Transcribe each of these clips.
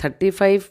35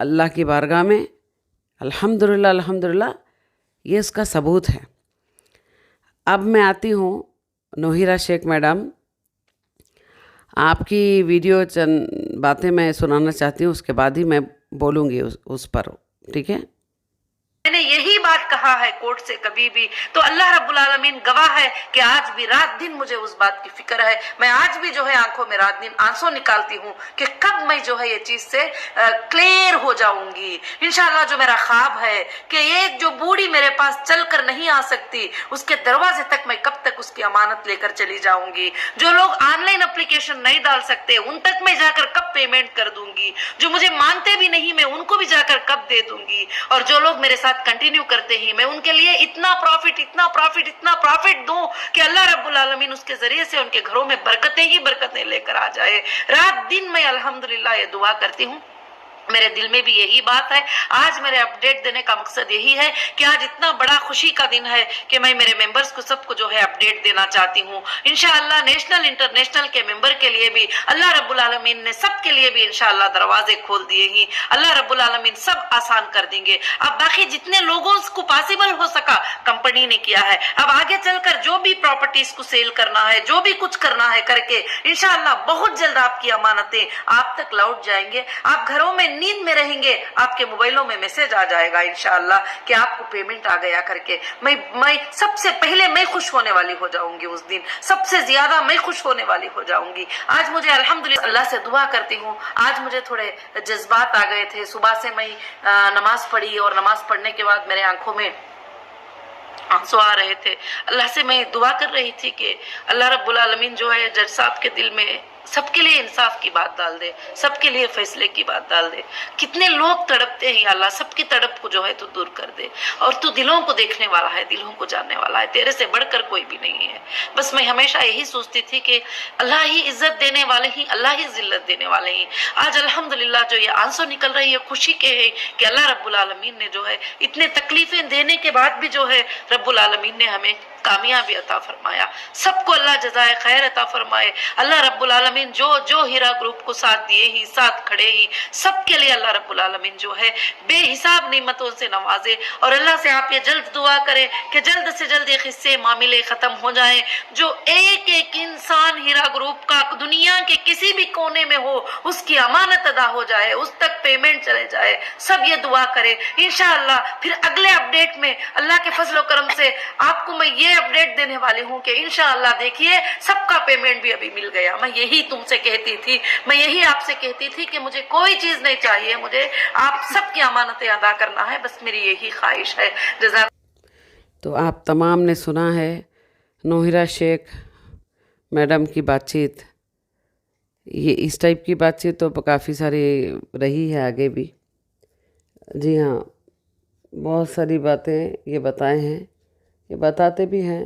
اللہ کی بارگاہ میں الحمدللہ الحمدللہ یہ اس کا ثبوت ہے۔ اب میں آتی ہوں نوہیرا شیخ میڈم، آپ کی ویڈیو چند باتیں میں سنانا چاہتی ہوں، اس کے بعد ہی میں بولوں گی اس پر، ٹھیک ہے؟ میں نے یہی بات کہا ہے کورٹ سے کبھی بھی، تو اللہ رب العالمین گواہ ہے کہ آج بھی رات دن مجھے اس بات کی فکر ہے۔ میں آج بھی جو ہے آنکھوں میں رات دن آنسو نکالتی ہوں کہ کب میں جو ہے یہ چیز سے کلیئر ہو جاؤں گی۔ انشاءاللہ جو میرا خواب ہے کہ ایک جو بوڑھی میرے پاس چل کر نہیں آ سکتی، اس کے دروازے تک میں کب تک اس کی امانت لے کر چلی جاؤں گی۔ جو لوگ آن لائن اپلیکیشن نہیں ڈال سکتے ان تک میں جا کر کب پیمنٹ کر دوں گی۔ جو مجھے مانتے بھی نہیں میں ان کو بھی جا کر کب دے دوں گی۔ اور جو لوگ میرے ساتھ کنٹینیو کرتے ہیں میں ان کے لیے اتنا پروفٹ دوں کہ اللہ رب العالمین اس کے ذریعے سے ان کے گھروں میں برکتیں ہی برکتیں لے کر آ جائے۔ رات دن میں الحمدللہ یہ دعا کرتی ہوں، میرے دل میں بھی یہی بات ہے۔ آج میرے اپڈیٹ دینے کا مقصد یہی ہے کہ آج اتنا بڑا خوشی کا دن ہے کہ میں میرے ممبرز کو سب کو جو ہے اپڈیٹ دینا چاہتی ہوں۔ انشاءاللہ نیشنل انٹرنیشنل کے ممبر کے لیے بھی اللہ رب العالمین نے سب کے لیے بھی انشاءاللہ دروازے کھول دیے ہیں۔ اللہ رب العالمین سب آسان کر دیں گے۔ اب باقی جتنے لوگوں کو پاسبل ہو سکا کمپنی نے کیا ہے، اب آگے چل کر جو بھی پراپرٹیز کو سیل کرنا ہے، جو بھی کچھ کرنا ہے کر کے انشاءاللہ بہت جلد آپ کی امانتیں آپ تک لوٹ جائیں گے۔ آپ گھروں میں نیند میں رہیں گے، آپ کے موبائلوں میں میسج آ جائے گا انشاءاللہ کہ آپ کو پیمنٹ آ گیا کر کے۔ میں سب سے پہلے میں خوش ہونے والی ہو جاؤں گی، اس دن سب سے زیادہ میں خوش ہونے والی ہو جاؤں گی۔ آج مجھے الحمدللہ اللہ سے دعا کرتی ہوں، آج مجھے تھوڑے جذبات آ گئے تھے۔ صبح سے میں نماز پڑھی اور نماز پڑھنے کے بعد میرے آنکھوں میں آنسو آ رہے تھے۔ اللہ سے میں دعا کر رہی تھی کہ اللہ رب العالمین جو ہے جج صاحب کے دل میں سب کے لیے انصاف کی بات ڈال دے، سب کے لیے فیصلے کی بات ڈال دے۔ کتنے لوگ تڑپتے ہیں، اللہ سب کی تڑپ کو جو ہے تو دور کر دے۔ اور تو دلوں کو دیکھنے والا ہے، دلوں کو جاننے والا ہے، تیرے سے بڑھ کر کوئی بھی نہیں ہے۔ بس میں ہمیشہ یہی سوچتی تھی کہ اللہ ہی عزت دینے والے ہیں، اللہ ہی ذلت دینے والے ہیں۔ آج الحمدللہ جو یہ آنسو نکل رہی ہے خوشی کے ہے کہ اللہ رب العالمین نے جو ہے اتنے تکلیفیں دینے کے بعد بھی جو ہے رب العالمین نے ہمیں کامیابی عطا فرمایا۔ سب کو اللہ جزائے خیر عطا فرمائے۔ اللہ رب العالمین جو ہیرا گروپ کو ساتھ دیے ہی، ساتھ کھڑے ہی، سب کے لیے اللہ رب العالمین جو ہے بے حساب نعمتوں سے نوازے۔ اور اللہ سے آپ یہ جلد دعا کریں کہ جلد سے جلد یہ قصے معاملے ختم ہو جائیں، جو ایک ایک انسان ہیرا گروپ کا دنیا کے کسی بھی کونے میں ہو اس کی امانت ادا ہو جائے، اس تک پیمنٹ چلے جائے۔ سب یہ دعا کرے انشاءاللہ۔ پھر اگلے اپڈیٹ میں اللہ کے فضل و کرم سے آپ کو میں یہ اپڈیٹ دینے والی ہوں کہ انشاءاللہ دیکھیے سب کا پیمنٹ بھی ابھی مل گیا۔ میں یہی تم سے کہتی تھی، میں یہی آپ سے کہتی تھی کہ مجھے کوئی چیز نہیں چاہیے، مجھے آپ سب کی امانتیں ادا کرنا ہے، بس میری یہی خواہش ہے۔ جزاک۔ تو آپ تمام نے سنا ہے نوہیرا شیخ میڈم کی بات چیت۔ یہ اس ٹائپ کی بات چیت تو کافی ساری رہی ہے آگے بھی، جی ہاں، بہت ساری باتیں یہ بتائے ہیں، یہ بتاتے بھی ہیں۔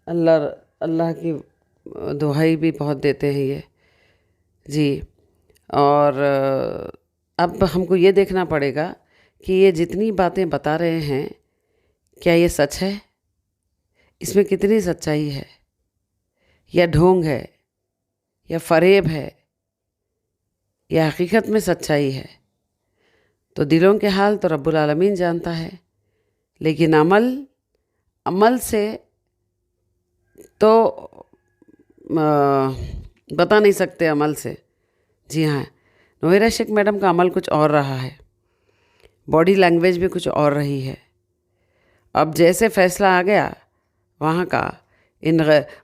اللہ کی دعائی بھی بہت دیتے ہیں یہ، جی۔ اور اب ہم کو یہ دیکھنا پڑے گا کہ یہ جتنی باتیں بتا رہے ہیں کیا یہ سچ ہے، اس میں کتنی سچائی ہے، یا ڈھونگ ہے، یا فریب ہے، یا حقیقت میں سچائی ہے۔ تو دلوں کے حال تو رب العالمین جانتا ہے، لیکن عمل سے تو بتا نہیں سکتے، عمل سے۔ جی ہاں، نوہیرا شیخ میڈم کا عمل کچھ اور رہا ہے، باڈی لینگویج بھی کچھ اور رہی ہے۔ اب جیسے فیصلہ آ گیا وہاں کا، ان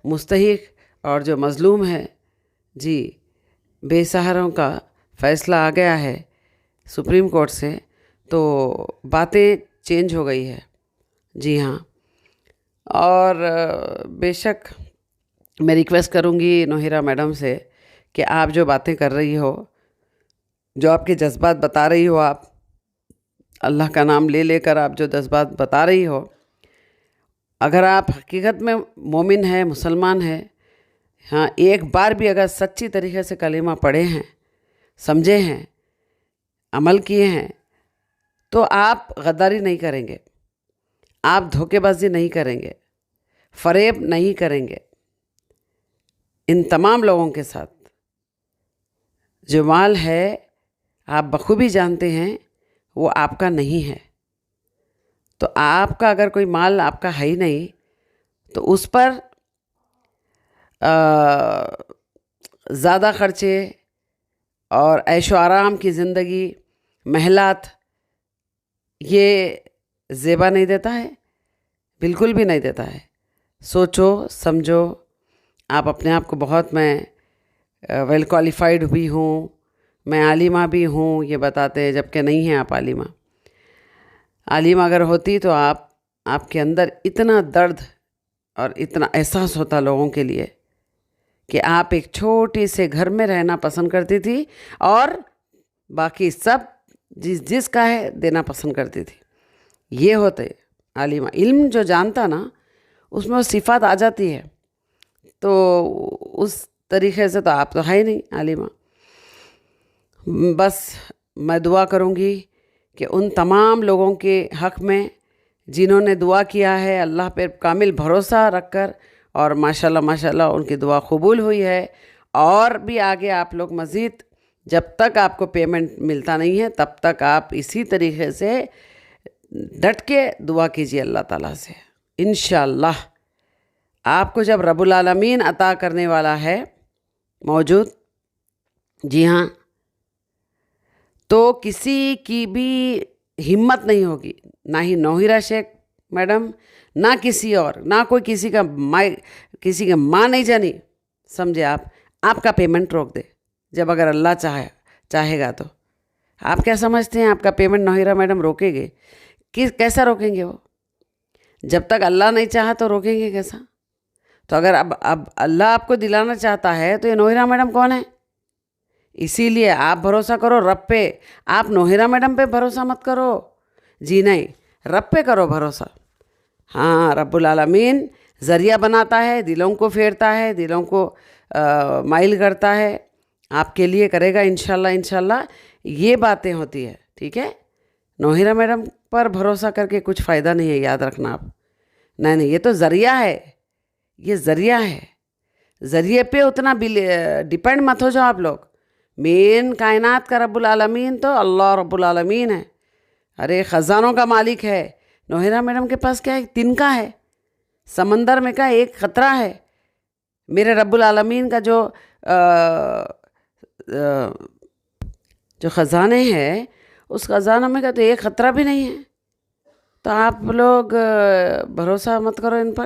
مستحق اور جو مظلوم ہے، جی، بے سہاروں کا فیصلہ آ گیا ہے سپریم کورٹ سے، تو باتیں چینج ہو گئی ہے، جی ہاں۔ اور بے شک میں ریکویسٹ کروں گی نوہیرا میڈم سے کہ آپ جو باتیں کر رہی ہو، جو آپ کے جذبات بتا رہی ہو، آپ اللہ کا نام لے لے کر آپ جو جذبات بتا رہی ہو، اگر آپ حقیقت میں مومن ہے، مسلمان ہے، ہاں، ایک بار بھی اگر سچی طریقے سے کلمہ پڑھے ہیں، سمجھے ہیں، عمل کیے ہیں، تو آپ غداری نہیں کریں گے، آپ دھوکے بازی نہیں کریں گے، فریب نہیں کریں گے ان تمام لوگوں کے ساتھ۔ جو مال ہے آپ بخوبی جانتے ہیں وہ آپ کا نہیں ہے. تو آپ کا اگر کوئی مال آپ کا ہے ہی نہیں تو اس پر زیادہ خرچے اور عیش و آرام کی زندگی، محلات، یہ زیبا نہیں دیتا ہے، بالکل بھی نہیں دیتا ہے. سوچو سمجھو. آپ اپنے آپ کو بہت میں ویل کوالیفائڈ بھی ہوں، میں عالمہ بھی ہوں یہ بتاتے ہیں، جب کہ نہیں ہیں آپ عالمہ. عالمہ اگر ہوتی تو آپ کے اندر اتنا درد اور اتنا احساس ہوتا لوگوں کے لیے کہ آپ ایک چھوٹے سے گھر میں رہنا پسند کرتی تھی اور باقی سب جس کا ہے دینا پسند کرتی تھی. یہ ہوتے عالمہ. علم جو جانتا نا اس میں وہ صفات آ جاتی ہے. تو اس طریقے سے تو آپ تو ہے ہی نہیں عالمہ. بس میں دعا کروں گی کہ ان تمام لوگوں کے حق میں جنہوں نے دعا کیا ہے اللہ پہ کامل بھروسہ رکھ کر، اور ماشاءاللہ ان کی دعا قبول ہوئی ہے. اور بھی آگے آپ لوگ مزید، جب تک آپ کو پیمنٹ ملتا نہیں ہے تب تک آپ اسی طریقے سے ڈٹ کے دعا کیجیے اللہ تعالیٰ سے. انشاءاللہ آپ کو جب رب العالمین عطا کرنے والا ہے موجود، جی ہاں، تو کسی کی بھی ہمت نہیں ہوگی، نہ ہی نوہیرا شیخ میڈم، نہ کسی اور، نہ کوئی کسی کا ماں نہیں جانی. سمجھے آپ کا پیمنٹ روک دے جب اگر اللہ چاہے گا تو. آپ کیا سمجھتے ہیں آپ کا پیمنٹ نوہیرا میڈم روکے گے؟ کیسا روکیں گے وہ؟ جب تک اللہ نہیں چاہا تو روکیں گے کیسا؟ تو اگر اب اللہ آپ کو دلانا چاہتا ہے تو یہ نوہیرا میڈم کون ہے؟ اسی لیے آپ بھروسہ کرو رب پہ. آپ نوہیرا میڈم پہ بھروسہ مت کرو، جی نہیں، رب پہ کرو بھروسہ. ہاں، رب العالمین ذریعہ بناتا ہے، دلوں کو پھیرتا ہے، دلوں کو مائل کرتا ہے، آپ کے لیے کرے گا انشاءاللہ. یہ باتیں ہوتی ہے، ٹھیک ہے. نوہیرا میڈم پر بھروسہ کر کے کچھ فائدہ نہیں ہے، یاد رکھنا آپ. نہیں، یہ تو ذریعہ ہے، یہ ذریعہ ہے. ذریعے پہ اتنا ڈیپینڈ مت ہو جاؤ آپ لوگ. مین کائنات کا رب العالمین تو اللہ رب العالمین ہے. ارے خزانوں کا مالک ہے. نوہیرا میڈم کے پاس کیا ہے؟ تن کا ہے، سمندر میں کا ایک قطرہ ہے. میرے رب العالمین کا جو خزانے ہیں اس خزانوں میں کا تو ایک خطرہ بھی نہیں ہے. تو آپ لوگ بھروسہ مت کرو ان پر،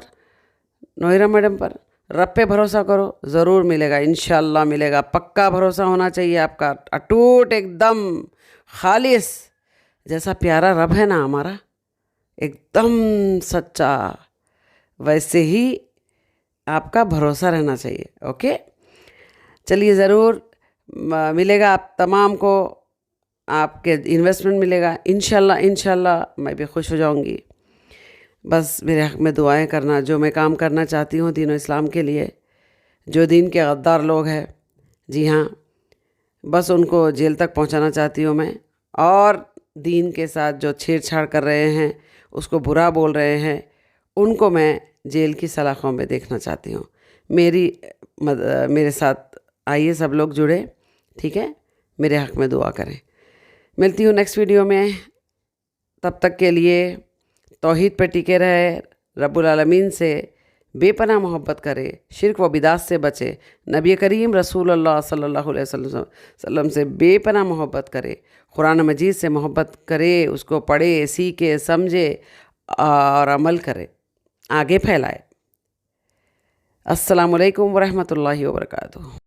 نوہیرا میڈم پر. رب پہ بھروسہ کرو، ضرور ملے گا، انشاءاللہ ملے گا. پکا بھروسہ ہونا چاہیے آپ کا، اٹوٹ، ایک دم خالص. جیسا پیارا رب ہے نا ہمارا، ایک دم سچا، ویسے ہی آپ کا بھروسہ رہنا چاہیے. اوکے، چلیے ضرور ملے گا آپ تمام کو، آپ کے انویسٹمنٹ ملے گا انشاءاللہ. میں بھی خوش ہو جاؤں گی. بس میرے حق میں دعائیں کرنا. جو میں کام کرنا چاہتی ہوں دین و اسلام کے لیے، جو دین کے غدار لوگ ہیں، جی ہاں، بس ان کو جیل تک پہنچانا چاہتی ہوں میں. اور دین کے ساتھ جو چھیڑ چھاڑ کر رہے ہیں، اس کو برا بول رہے ہیں، ان کو میں جیل کی سلاخوں میں دیکھنا چاہتی ہوں. میرے ساتھ آئیے سب لوگ جڑے، ٹھیک ہے. میرے حق میں دعا کریں. ملتی ہوں نیکسٹ ویڈیو میں. تب تک کے لیے توحید پہ ٹکے رہے، رب العالمین سے بے پناہ محبت کرے، شرک و بدعت سے بچے، نبی کریم رسول اللہ صلی اللہ علیہ وسلم سے بے پناہ محبت کرے، قرآن مجید سے محبت کرے، اس کو پڑھے، سیکھے، سمجھے اور عمل کرے، آگے پھیلائے. السلام علیکم ورحمۃ اللہ وبرکاتہ.